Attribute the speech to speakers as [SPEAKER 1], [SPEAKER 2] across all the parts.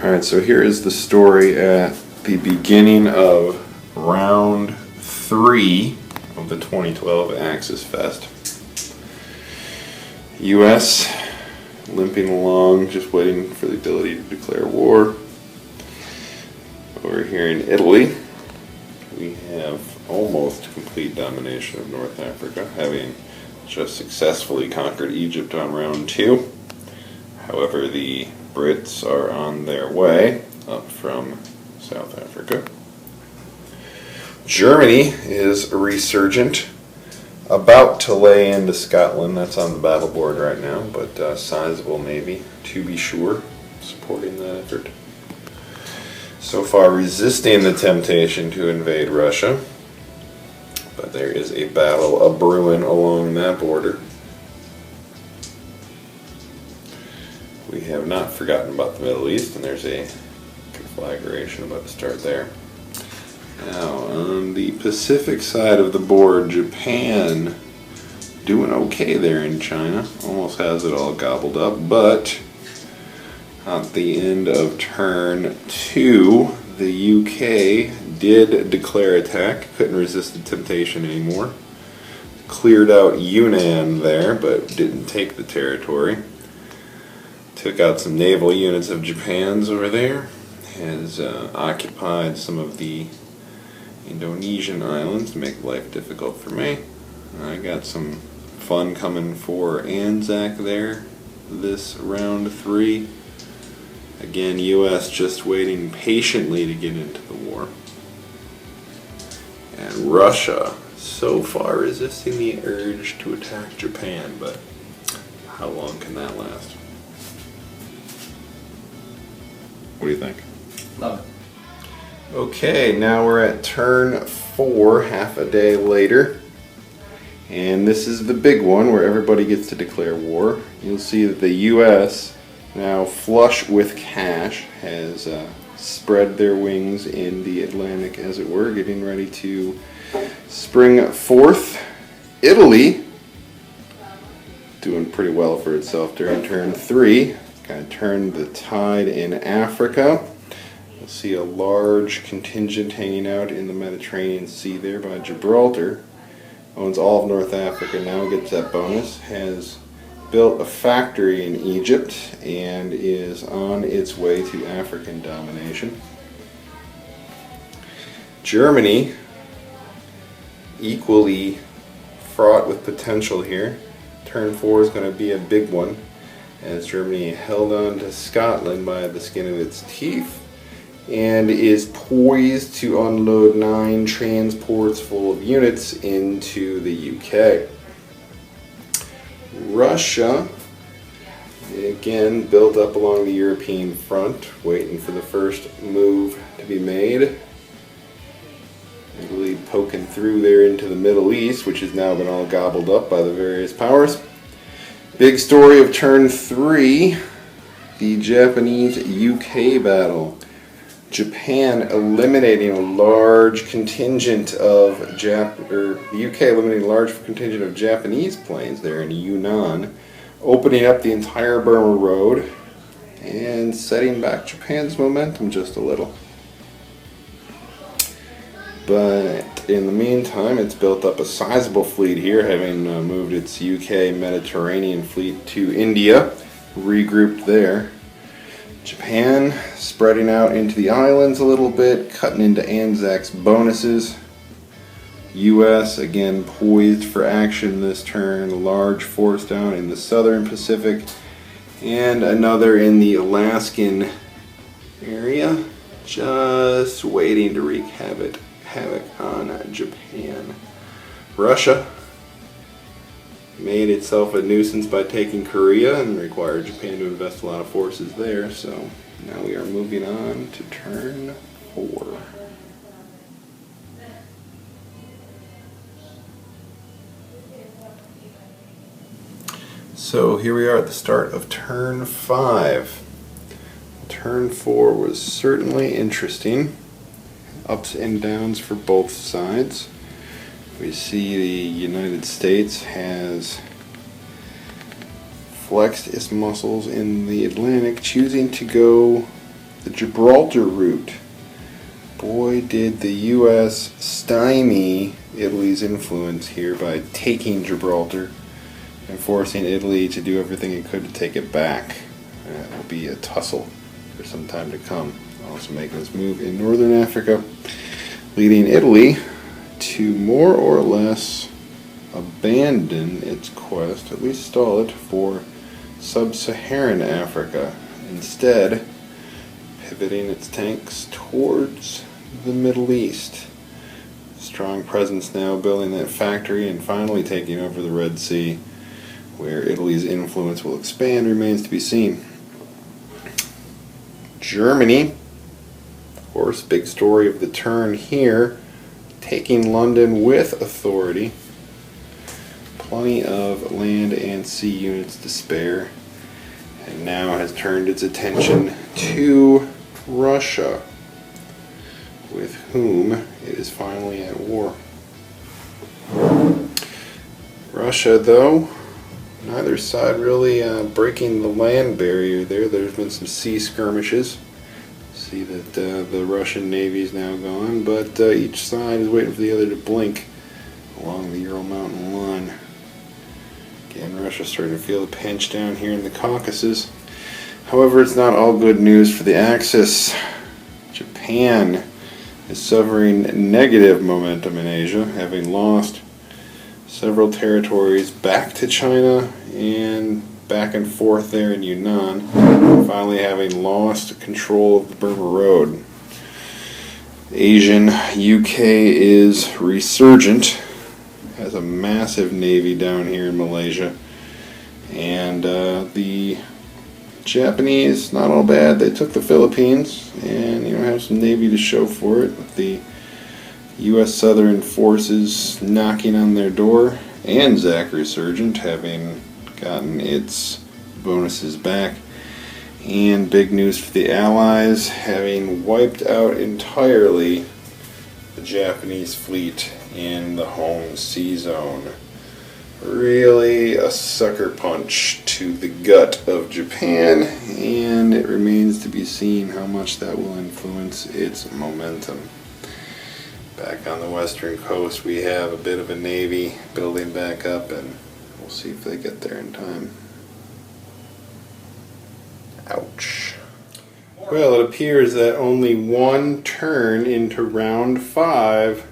[SPEAKER 1] Alright, so here is the story at the beginning of round 3 of the 2012 Axis Fest. U.S. limping along, just waiting for the ability to declare war. Over here in Italy, we have almost complete domination of North Africa, having just successfully conquered Egypt on round 2. However, the Brits are on their way up from South Africa. Germany is resurgent, about to lay into Scotland. That's on the battle board right now, but sizable navy, to be sure, supporting that effort. So far resisting the temptation to invade Russia, but there is a battle a-brewing along that border. We have not forgotten about the Middle East, and there's a conflagration about to start there. Now, on the Pacific side of the board, Japan doing okay there in China. Almost has it all gobbled up, but at the end of turn 2, the UK did declare attack. Couldn't resist the temptation anymore. Cleared out Yunnan there, but didn't take the territory. Took out some naval units of Japan's over there. Has occupied some of the Indonesian islands to make life difficult for me. I got some fun coming for Anzac there this round 3. Again, U.S. just waiting patiently to get into the war. And Russia so far resisting the urge to attack Japan, but how long can that last? What do you think?
[SPEAKER 2] Love it.
[SPEAKER 1] Okay, now we're at turn 4, half a day later. And this is the big one where everybody gets to declare war. You'll see that the U.S., now flush with cash, has spread their wings in the Atlantic, as it were, getting ready to spring forth. Italy, doing pretty well for itself during turn 3. Kind of turned the tide in Africa. You'll see a large contingent hanging out in the Mediterranean Sea there by Gibraltar. Owns all of North Africa now, gets that bonus. Has built a factory in Egypt and is on its way to African domination. Germany, equally fraught with potential here. Turn 4 is going to be a big one, as Germany held on to Scotland by the skin of its teeth and is poised to unload 9 transports full of units into the UK. Russia, again, built up along the European front, waiting for the first move to be made. Italy poking through there into the Middle East, which has now been all gobbled up by the various powers. Big story of turn 3, the Japanese-UK battle. Japan eliminating a large contingent of the UK eliminating a large contingent of Japanese planes there in Yunnan, opening up the entire Burma Road and setting back Japan's momentum just a little. But in the meantime, it's built up a sizable fleet here, having moved its UK Mediterranean fleet to India, regrouped there. Japan spreading out into the islands a little bit, cutting into Anzac's bonuses. US again poised for action this turn, a large force down in the southern Pacific and another in the Alaskan area, just waiting to wreak havoc on Japan. Russia made itself a nuisance by taking Korea and required Japan to invest a lot of forces there, so now we are moving on to turn 4. So here we are at the start of turn 5. Turn 4 was certainly interesting. Ups and downs for both sides. We see the United States has flexed its muscles in the Atlantic, choosing to go the Gibraltar route. Boy, did the U.S. stymie Italy's influence here by taking Gibraltar and forcing Italy to do everything it could to take it back. It will be a tussle for some time to come. Also making its move in northern Africa, leading Italy to more or less abandon its quest, at least stall it, for sub-Saharan Africa, instead pivoting its tanks towards the Middle East. Strong presence now building that factory and finally taking over the Red Sea. Where Italy's influence will expand remains to be seen. Germany, of course, big story of the turn here, taking London with authority. Plenty of land and sea units to spare, and now has turned its attention to Russia, with whom it is finally at war. Russia, though, neither side really breaking the land barrier there. There's been some sea skirmishes. See that the Russian Navy is now gone, but each side is waiting for the other to blink along the Ural Mountain line. Again, Russia's starting to feel the pinch down here in the Caucasus. However, it's not all good news for the Axis. Japan is suffering negative momentum in Asia, having lost several territories back to China and back and forth there in Yunnan, finally having lost control of the Burma Road. Asian UK is resurgent, has a massive navy down here in Malaysia, and the Japanese, not all bad. They took the Philippines and have some navy to show for it, with the U.S. Southern Forces knocking on their door, and Anzac resurgent, having gotten its bonuses back. And big news for the Allies, having wiped out entirely the Japanese fleet in the home sea zone. Really a sucker punch to the gut of Japan, and it remains to be seen how much that will influence its momentum. Back on the western coast, we have a bit of a navy building back up, and we'll see if they get there in time. Ouch. Well, it appears that only one turn into round 5,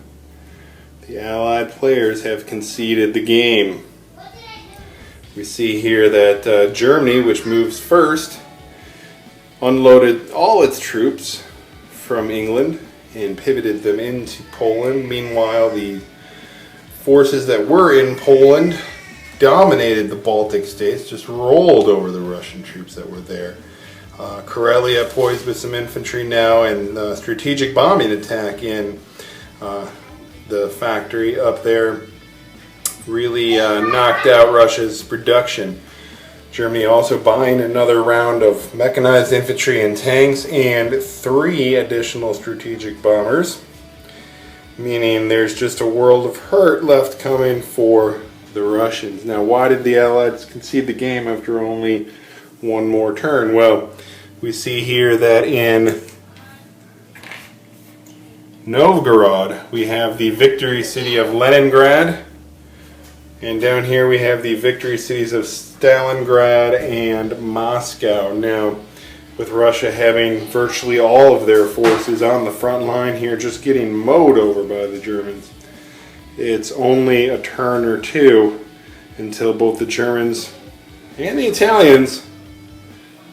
[SPEAKER 1] the Allied players have conceded the game. We see here that Germany, which moves first, unloaded all its troops from England and pivoted them into Poland. Meanwhile, the forces that were in Poland dominated the Baltic states, just rolled over the Russian troops that were there. Karelia poised with some infantry now, and strategic bombing attack in the factory up there really knocked out Russia's production. Germany also buying another round of mechanized infantry and tanks and 3 additional strategic bombers, meaning there's just a world of hurt left coming for the Russians. Now, why did the Allies concede the game after only one more turn? Well, we see here that in Novgorod we have the victory city of Leningrad, and down here we have the victory cities of Stalingrad and Moscow. Now, with Russia having virtually all of their forces on the front line here, just getting mowed over by the Germans, it's only a turn or two until both the Germans and the Italians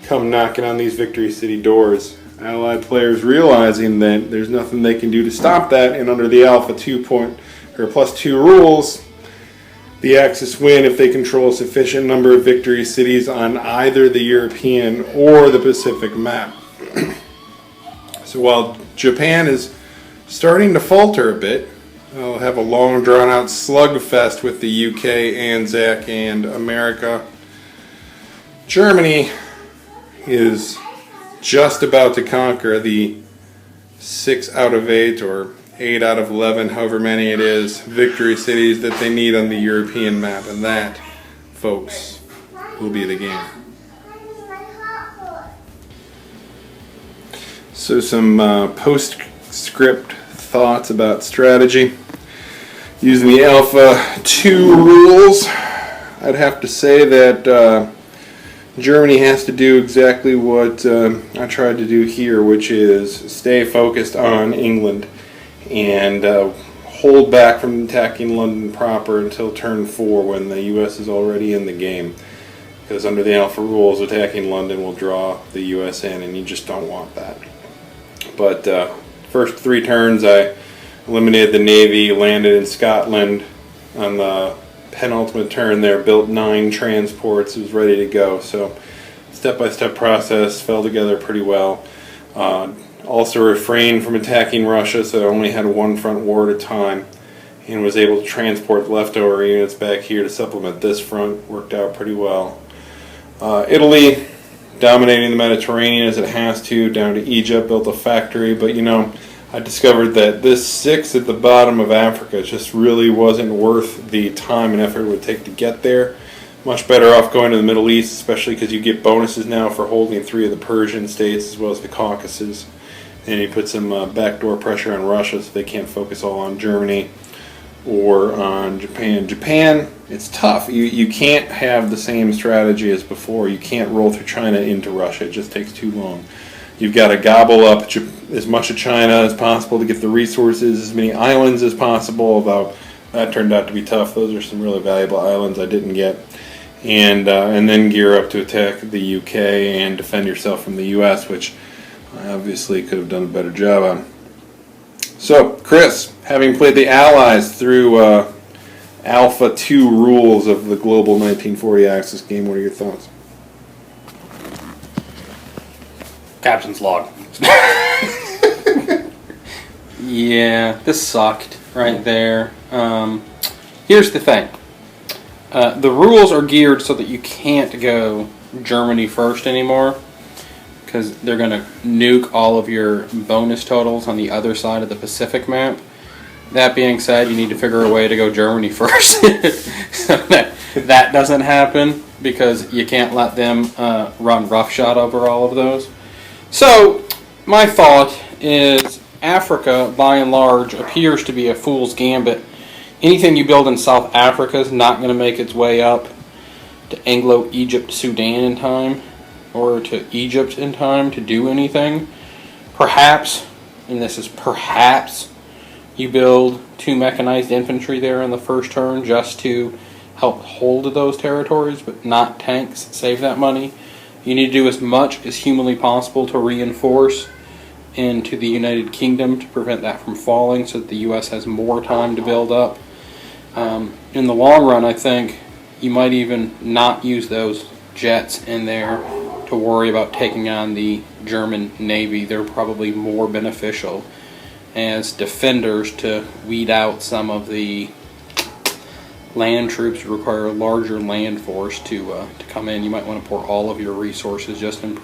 [SPEAKER 1] come knocking on these victory city doors. Allied players realizing that there's nothing they can do to stop that, and under the Alpha 2+ 2 rules, the Axis win if they control a sufficient number of victory cities on either the European or the Pacific map. So while Japan is starting to falter a bit, they'll have a long drawn-out slugfest with the UK, Anzac, and America. Germany is just about to conquer the 6 out of 8 or 8 out of 11, however many it is, victory cities that they need on the European map. And that, folks, will be the game. So some postscript thoughts about strategy. Using the Alpha 2 rules, I'd have to say that Germany has to do exactly what I tried to do here, which is stay focused on England and hold back from attacking London proper until turn 4 when the US is already in the game. Because under the Alpha rules, attacking London will draw the US in, and you just don't want that. But first 3 turns I eliminated the Navy, landed in Scotland. On the penultimate turn there, built 9 transports, was ready to go. So step-by-step process, fell together pretty well. Also refrained from attacking Russia, so I only had 1 front war at a time, and was able to transport leftover units back here to supplement this front. Worked out pretty well. Italy, dominating the Mediterranean as it has to, down to Egypt, built a factory, but I discovered that this 6 at the bottom of Africa just really wasn't worth the time and effort it would take to get there. Much better off going to the Middle East, especially because you get bonuses now for holding 3 of the Persian states as well as the Caucasus. And you put some backdoor pressure on Russia so they can't focus all on Germany or on Japan. Japan, it's tough. You can't have the same strategy as before. You can't roll through China into Russia. It just takes too long. You've got to gobble up as much of China as possible to get the resources, as many islands as possible, although that turned out to be tough. Those are some really valuable islands I didn't get. And then gear up to attack the UK and defend yourself from the US, which I obviously could have done a better job on. So, Chris, having played the Allies through Alpha 2 rules of the global 1940 Axis game, what are your thoughts?
[SPEAKER 2] Captain's log. Yeah, this sucked right there. Here's the thing. The rules are geared so that you can't go Germany first anymore, because they're going to nuke all of your bonus totals on the other side of the Pacific map. That being said, you need to figure a way to go Germany first. So that doesn't happen, because you can't let them run roughshod over all of those. So my thought is Africa, by and large, appears to be a fool's gambit. Anything you build in South Africa is not going to make its way up to Anglo-Egypt Sudan in time, or to Egypt in time to do anything. Perhaps, and this is perhaps, you build 2 mechanized infantry there in the first turn just to help hold those territories, but not tanks. Save that money. You need to do as much as humanly possible to reinforce into the United Kingdom to prevent that from falling, so that the U.S. has more time to build up. In the long run, I think you might even not use those jets in there to worry about taking on the German Navy. They're probably more beneficial as defenders to weed out some of the land troops who require a larger land force to come in. You might want to pour all of your resources just in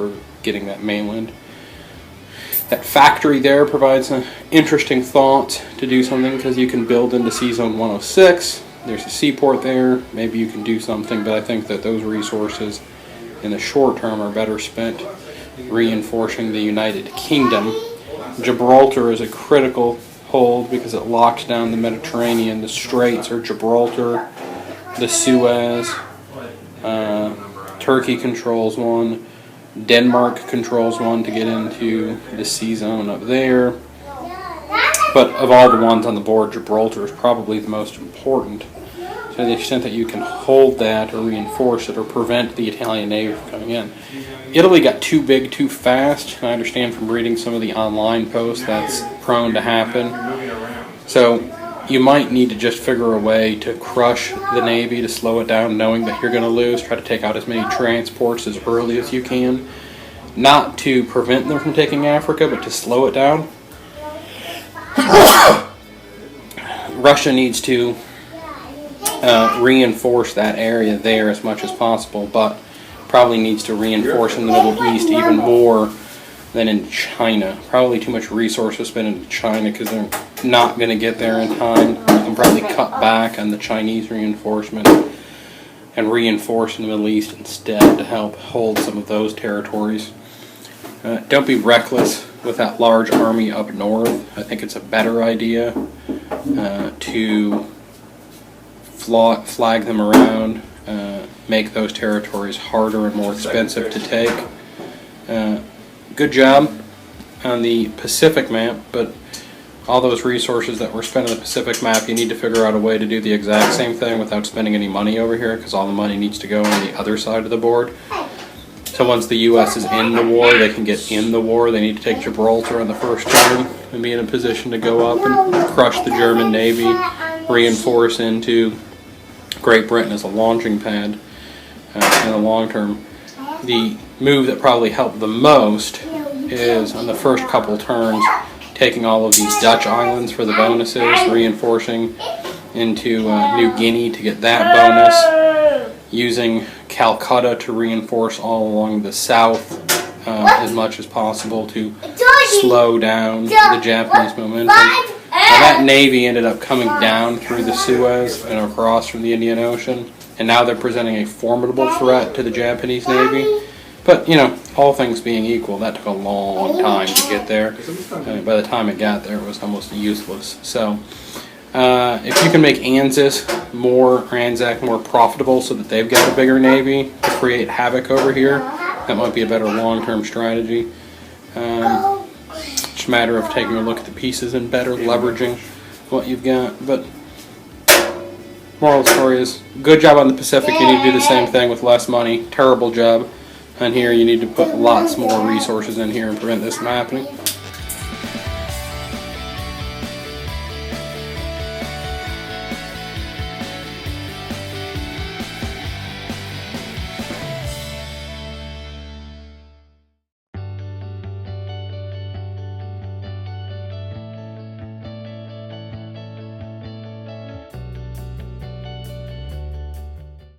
[SPEAKER 2] getting that mainland. That factory there provides an interesting thought to do something, because you can build into C-Zone 106. There's a seaport there. Maybe you can do something, but I think that those resources in the short term are better spent reinforcing the United Kingdom. Gibraltar is a critical hold because it locks down the Mediterranean. The Straits are Gibraltar, the Suez. Turkey controls one. Denmark controls one to get into the sea zone up there. But of all the ones on the board, Gibraltar is probably the most important. To the extent that you can hold that or reinforce it or prevent the Italian Navy from coming in. Italy got too big too fast. I understand from reading some of the online posts that's prone to happen. So you might need to just figure a way to crush the Navy, to slow it down, knowing that you're going to lose. Try to take out as many transports as early as you can. Not to prevent them from taking Africa, but to slow it down. Russia needs to reinforce that area there as much as possible, but probably needs to reinforce in the Middle East even more than in China. Probably too much resources spent in China because they're not going to get there in time. You can probably cut back on the Chinese reinforcement and reinforce in the Middle East instead to help hold some of those territories. Don't be reckless with that large army up north. I think it's a better idea to flag them around, make those territories harder and more expensive to take. Good job on the Pacific map, but all those resources that we're spending on the Pacific map, you need to figure out a way to do the exact same thing without spending any money over here, because all the money needs to go on the other side of the board. So once the U.S. is in the war, they can get in the war. They need to take Gibraltar on the first turn and be in a position to go up and crush the German Navy, reinforce into Great Britain as a launching pad in the long term. The move that probably helped the most is on the first couple turns, taking all of these Dutch islands for the bonuses, reinforcing into New Guinea to get that bonus, using Calcutta to reinforce all along the south as much as possible to slow down the Japanese momentum. That navy ended up coming down through the Suez and across from the Indian Ocean, and now they're presenting a formidable threat to the Japanese Navy. But, you know, all things being equal, that took a long time to get there. By the time it got there, it was almost useless. So, if you can make Anzac more profitable so that they've got a bigger navy to create havoc over here, that might be a better long-term strategy. It's a matter of taking a look at the pieces and better leveraging what you've got. But moral of the story is, good job on the Pacific. You need to do the same thing with less money. Terrible job. And here you need to put lots more resources in here and prevent this from happening.